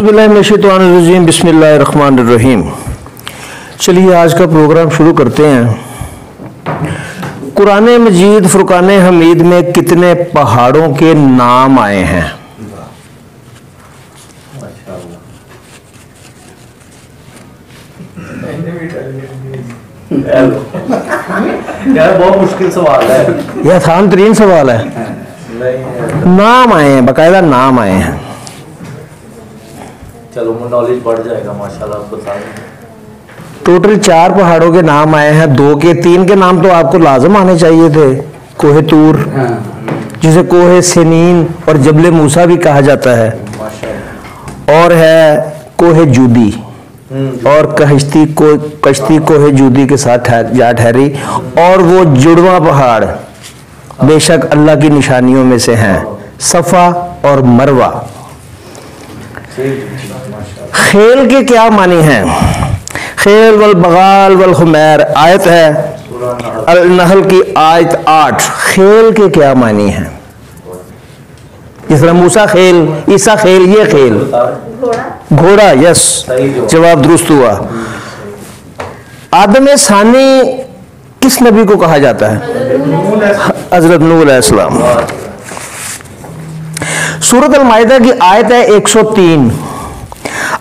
औज़ुबिल्लाहिमिनश्शैतानिर्रजीम बिस्मिल्लाहिर्रहमानिर्रहीम। चलिए आज का प्रोग्राम शुरू करते हैं। कुरान मजीद फुरकान हमीद में कितने पहाड़ों के नाम आए हैं? यार बहुत मुश्किल सवाल है, यह आसान तरीन सवाल है। नाम आए हैं, बाकायदा नाम आए हैं। चलो नॉलेज बढ़ जाएगा माशाल्लाह। बता टोटल 4 पहाड़ों के नाम आए हैं। 2 के 3 के नाम तो आपको लाजम आने चाहिए थे। कोहे तूर, जिसे कोहे सिनीन और जबले मूसा भी कहा जाता है, और है कोहे जूदी, और कश्ती कोहे जूदी के साथ जा ठहरी। और वो जुड़वा पहाड़ बेशक अल्लाह की निशानियों में से हैं, सफ़ा और मरवा। खेल के क्या मानी हैं? खेल वल बगाल वल खुमैर, आयत है अल-नहल की आयत 8। खेल के क्या मानी हैं? जिस तरह मूसा खेल, ईसा खेल, ये खेल घोड़ा। यस, जवाब दुरुस्त हुआ। आदम सानी किस नबी को कहा जाता है? हजरत नूह अलैहिस्सलाम। सूरत अल-माइदा की आयत है 103।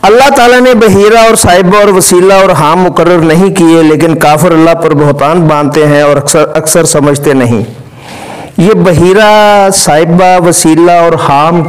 अल्लाह ताला ने बहीरा और साहिबा और वसीला और हाम मुकर्रर नहीं किए, लेकिन काफिर अल्लाह पर बहुतान बांधते हैं और अक्सर समझते नहीं। ये बहीरा, साहिबा, वसीला और हाम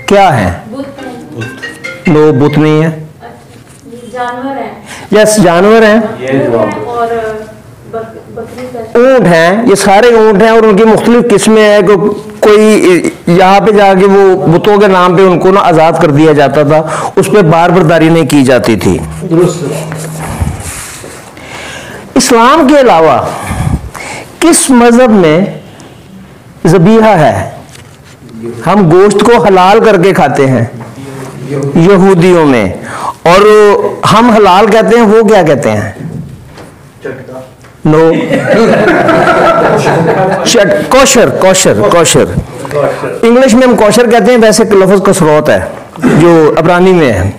क्या है? नो, बुत नहीं है। जानवर है। यस, जानवर हैं। और ऊंट हैं, ये सारे ऊंट हैं और उनकी मुख्तलिफ किस्में हैं। कोई यहाँ पे जाके वो बुतों के नाम पे उनको ना आज़ाद कर दिया जाता था, उस पर बारबरदारी नहीं की जाती थी। इस्लाम के अलावा किस मजहब में ज़बीहा है? हम गोश्त को हलाल करके खाते हैं, यहूदियों में। और हम हलाल कहते हैं, वो क्या कहते हैं? No, kosher. Kosher kosher English में हम कोशर कहते हैं, वैसे लफ्ज़ कसरौत है जो अबरानी में है।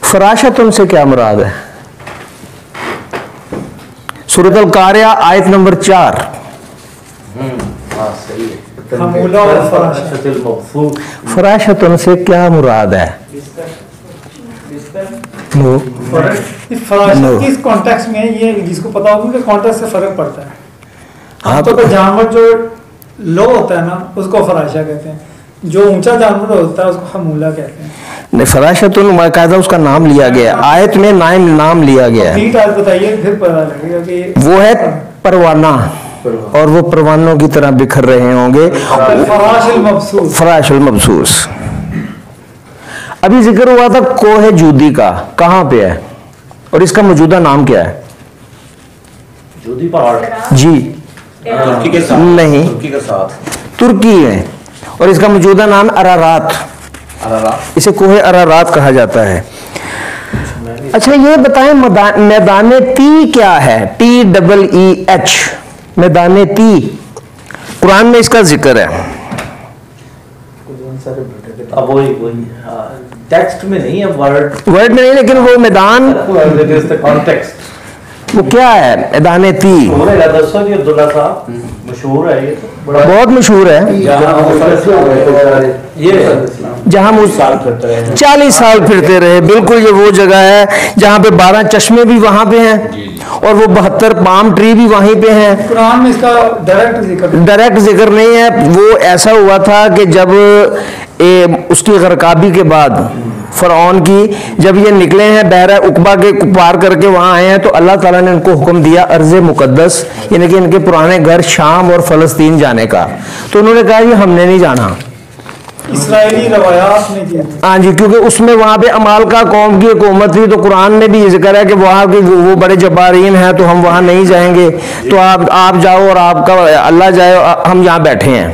फराशतुन से क्या मुराद है? सूरत अल-कारिया आयत नंबर 4। फराशतुन से क्या मुराद है? नो, किस कॉन्टेक्स्ट में ये जिसको पता होगा कि कॉन्टेक्स्ट से फर्क पड़ता है। हाँ, तो जानवर जो लो होता है ना, उसको फराशा कहते हैं। जो ऊंचा जानवर होता है उसको हमूला कहते हैं। नहीं, फराशतुन बाकायदा उसका नाम लिया गया, आयत में नाम लिया गया है। बताइए, फिर पता लगेगा कि वो है परवाना, और वो परवानों की तरह बिखर रहे होंगे। फराशुल मबसूस। अभी जिक्र हुआ था कोहे जूदी का, कहाँ पे है और इसका मौजूदा नाम क्या है? जूदी पहाड़ जी तुर्की के साथ। नहीं, तुर्की के साथ, तुर्की है और इसका मौजूदा नाम अरारात। इसे कोहे अरारात कहा जाता है। अच्छा, ये बताएं मैदान ती क्या है? TEEH, मैदान ती। कुरान में इसका जिक्र है। अब वही टेक्स्ट में नहीं है, वर्ड में नहीं, लेकिन वो मैदान, कॉन्टेक्स्ट वो क्या है? मैदान ती मशहूर है, ये तो बहुत मशहूर है। जहाँ 40 साल फिरते रहे, बिल्कुल ये वो जगह है जहाँ पे 12 चश्मे भी वहाँ पे हैं और वो 72 पाम ट्री भी वहीं पे हैं। कुरान में इसका डायरेक्ट जिक्र नहीं है। वो ऐसा हुआ था कि जब उसकी गरकाबी के बाद फ़िरऔन की, जब ये निकले हैं बहरा उकबा के पार करके वहाँ आए हैं, तो अल्लाह ताला ने इनको हुक्म दिया अर्ज़ मुक़द्दस, यानी कि इनके पुराने घर शाम और फ़लस्तीन जाने का। तो उन्होंने कहा ये हमने नहीं जाना। इस्राएली रवायात में जी, हाँ जी, क्योंकि उसमें वहाँ पे अमाल का कौम की हुकूमत थी, तो कुरान में भी जिक्र है कि वहाँ के वो बड़े जब्बारीन हैं, तो हम वहाँ नहीं जाएंगे। तो आप जाओ और आपका अल्लाह जाए, हम यहाँ बैठे हैं।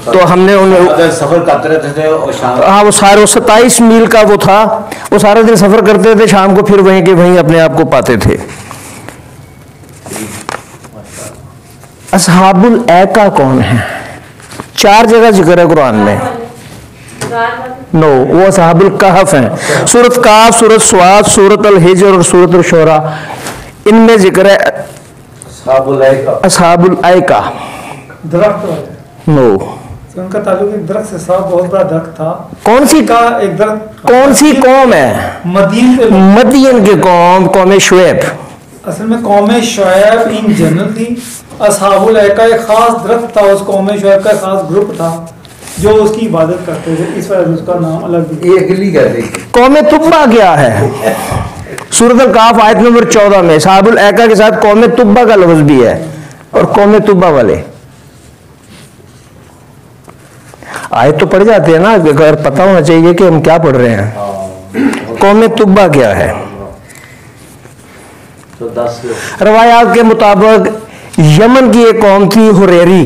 तो हमने उन्हें सफर करते रहते थे और शाम, हाँ, वो सारे 27 मील का वो था, वो सारे दिन सफर करते थे, शाम को फिर वहीं के वहीं अपने आप को पाते थे। असहाबुल ऐका कौन है? 4 जगह जिक्र है कुरान में। सरकार वाले? नो, वो असहाबुल कहफ हैं। सूरत काफ, सूरत स्वाद, सूरत अल हिज्र और सूरत अल शुरा, इनमें जिक्र है असहाबुल ऐका। दरख्त वाले? नो। तो उनका ताल्लुक एक दरख्त से साहब, बहुत बड़ा दरख्त था। कौन सी का एक दरख्त? कौन सी कौम है? मदीन के लोग। मदियन की कौम, कौम शुएब। असल में कौम शुएब इन जनरल थी। असहाबुल ऐका एक खास दरख्त था, उस कौम शुएब का खास ग्रुप था जो उसकी इबादत करते थे, इस वजह से उसका नाम अलग भी। कौम तुब्बा क्या है? सूरत अल काफ आयत नंबर 14 में असहाबुल ऐका के साथ कौम तुब्बा का लफ्ज भी है। और कौम तुब्बा वाले आयत तो पढ़ जाते हैं ना, अगर पता होना चाहिए कि हम क्या पढ़ रहे हैं। कौम तुब्बा क्या है? तो 10 रवायात के मुताबिक यमन की एक कौम थी हुरैरी।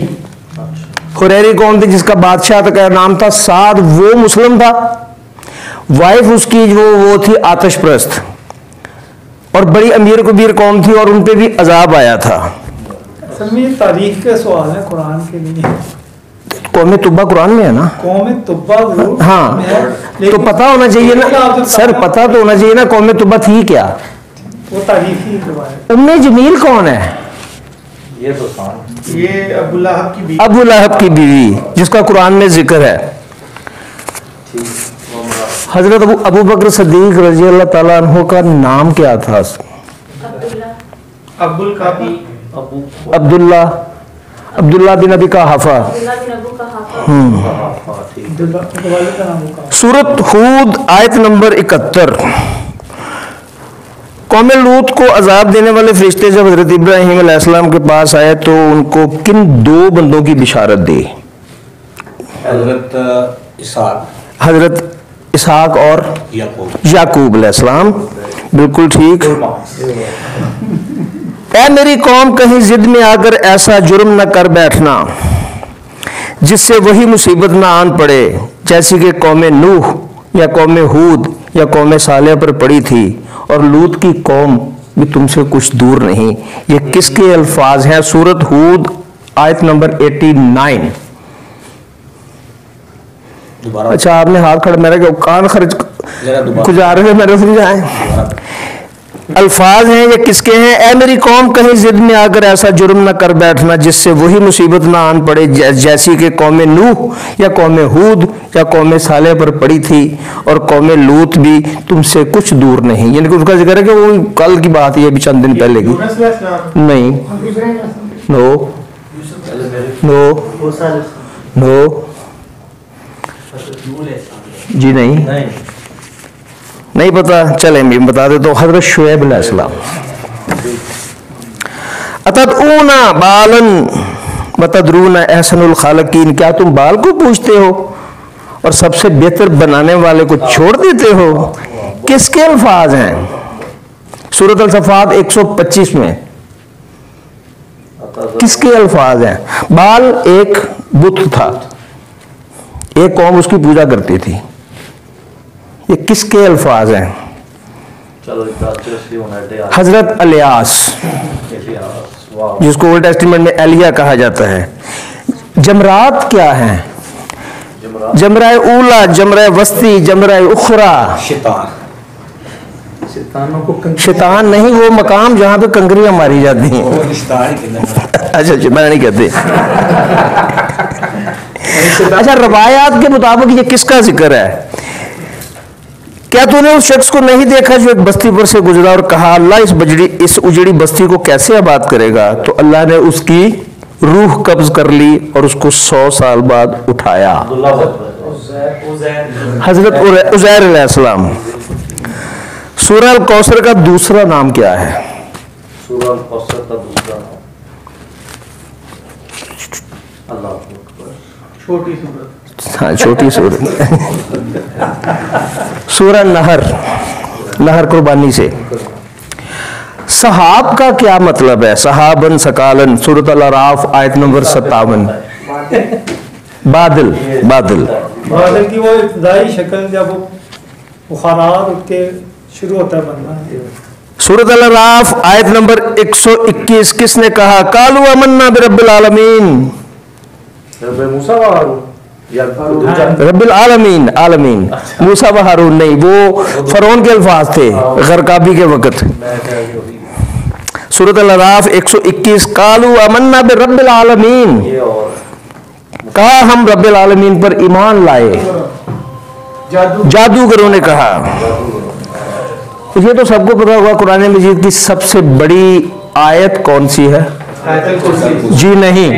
हुरैरी कौम थी जिसका बादशाह का नाम था साद। वो मुस्लिम था, वाइफ उसकी जो वो थी आतिश परस्त, और बड़ी अमीर कबीर कौम थी और उन पे भी अजाब आया था। असल में ये तारीख के सवाल है, कुरान के नहीं। कौम तुब्बा कुरान में है ना? कौम तुब्बा जरूर हाँ, है, तो लेकिन पता होना चाहिए ना सर, पता तो होना चाहिए ना कौम तुब्बा थी क्या। वो तारीखी रिवायत। उम्मे जमील कौन है? ये तो सान, ये अबू लहब की बीवी। अबू लहब की बीवी, जिसका कुरान में जिक्र है। हजरत अबू बकर सिद्दीक रजी अल्लाह ताला अन्हु का नाम क्या था? अब्दुल्ला। अब्दुल काफी। अब्दुल्ला, अब्दुल्ला बिन अबी कहाफा। अब्दुल्ला बिन अबू कहाफा। अब्दुल्ला के वालिद का नाम होगा। सूरत हूद आयत नंबर 71। कौम लूत को अजाब देने वाले फरिश्ते जब हजरत इब्राहीम अलैहिस्सलाम के पास आए तो उनको किन दो बंदों की बिशारत दी? हजरत इसहाक और याकूब अलैहिस्सलाम। बिल्कुल ठीक। ऐ मेरी कौम, कहीं जिद में आकर ऐसा जुर्म न कर बैठना जिससे वही मुसीबत न आन पड़े जैसी कि कौम नूह या कौम हूद या कौम सालेह पर पड़ी थी, और लूत की कौम भी तुमसे कुछ दूर नहीं। ये किसके अल्फाज हैं? सूरत हूद आयत नंबर 89। अच्छा, आपने हाथ खड़ा, मेरा कान खर्च गुजार है, मेरे से जाए। अल्फाज हैं ये किसके हैं? ऐ मेरी कौम, कहीं जिद में आकर ऐसा जुर्म न कर बैठना जिससे वही मुसीबत ना आन पड़े जैसी कि कौम नूह या कौम हूद या कौम सालेह पर पड़ी थी, और कौम लूत भी तुमसे कुछ दूर नहीं। यानी कि उसका जिक्र है कि वो कल की बात है, अभी चंद दिन पहले की नहीं। नो नो नो जी नहीं पता, चले मैं बता देता हूँ। हजरत शुएब अलैहिस्सलाम, अतदऊना बालन वतदरूना अहसनुल खालिकीन, क्या तुम बाल को पूछते हो और सबसे बेहतर बनाने वाले को छोड़ देते हो? किसके अल्फाज हैं? सूरत अल-सफ़ात 125 में किसके अल्फाज हैं? बाल एक बुत था, एक कौम उसकी पूजा करती थी। ये किसके अल्फाज हैं? हजरत इलियास, जिसको ओल्ड टेस्टामेंट में एलिया कहा जाता है। जमरात क्या है? जमराए ऊला, जमराए वस्ती, जमराए उखरा। शैतान नहीं, वो मकाम जहां पे कंकरियां मारी जाती हैं। अच्छा, मैं नहीं कहते। अच्छा, रवायात के मुताबिक ये किसका जिक्र है? क्या तूने उस शख्स को नहीं देखा जो एक बस्ती पर से गुजरा और कहा अल्लाह इस उजड़ी बस्ती को कैसे आबाद करेगा? तो अल्लाह ने उसकी रूह कब्ज कर ली और उसको 100 साल बाद उठाया। हजरत उज़ैर अलैहिस्सलाम। सूरह अल कौसर का दूसरा नाम क्या है? सूरह अल कौसर का दूसरा नाम अल्लाह अकबर, छोटी सूरत। हाँ, छोटी सूरत। सूरह नहर, नहर कुर्बानी से। सहाब का क्या मतलब है? सहाबन सकालन, सूरत अल-अराफ आयत नंबर 57। बादल, बादल बादल की वो इब्तदाई शक्ल जब वो बुखारात उठ के शुरू होता है बनना। सूरत अल-अराफ आयत नंबर 121। किसने कहा कालू अमन्ना बिरब्बिल आलमीन? रब्बे मूसा व हारून। या दूजा रब्बिल आलमीन, आलमीन। मूसा व हारून नहीं, वो फरौन के अल्फाज थे गरकाबी के वक्त। सूरत अल-अराफ 121, कालू अमन्ना बि रब्बिल आलमीन, ये और कहा हम रब्बिल आलमीन पर ईमान लाए। जादूगरों ने कहा। ये तो सबको पता होगा कुरान मजीद की सबसे बड़ी आयत कौन सी है? आयतुल कुर्सी। जी नहीं,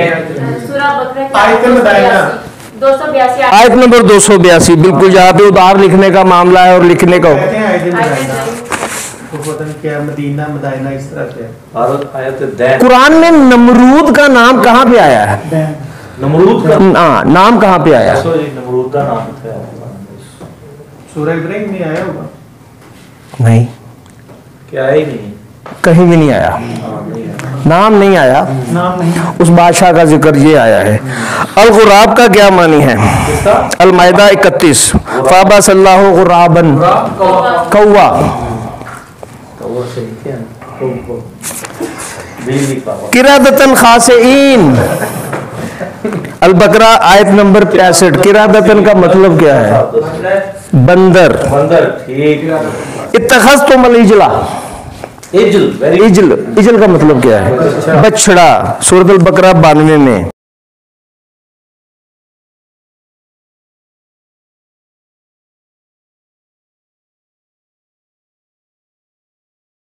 सूरह बकरा की आयतुल मुदायना। 282 आयत नंबर 282, बिल्कुल, जहाँ पे उधार लिखने का मामला है और लिखने का। कहते हैं आयतुल मुदायना। आयत वो पता नहीं क्या मदीना मदायना इस तरह से है। आयत दैन कुरान में नमरूद का नाम कहाँ पे आया है? नमरूद का नाम कहाँ पे आया है? नमरूद का नाम है सूरह इब्राहिम में आया होगा। नहीं, क्या है ही नहीं। कहीं भी नहीं आया, नहीं है। नाम नहीं आया। नाम नहीं। उस बादशाह का जिक्र ये आया है। अल-गुराब का क्या मानी है? किसका? अल-माइदा 31, फाबा सल्लाहु गुराबन, कौवा। तो वो सही क्या बिजली पावर किरादतन खासेइन। अल-बकरा आयत नंबर 65, किरादतन का मतलब क्या है? बंदर। बंदर, ठीक। इत्तखज़्तुम अल-इजला, इजल, वेरी इजल, इजल का मतलब क्या है? बछड़ा। सूरत अल-बकरा 92 में।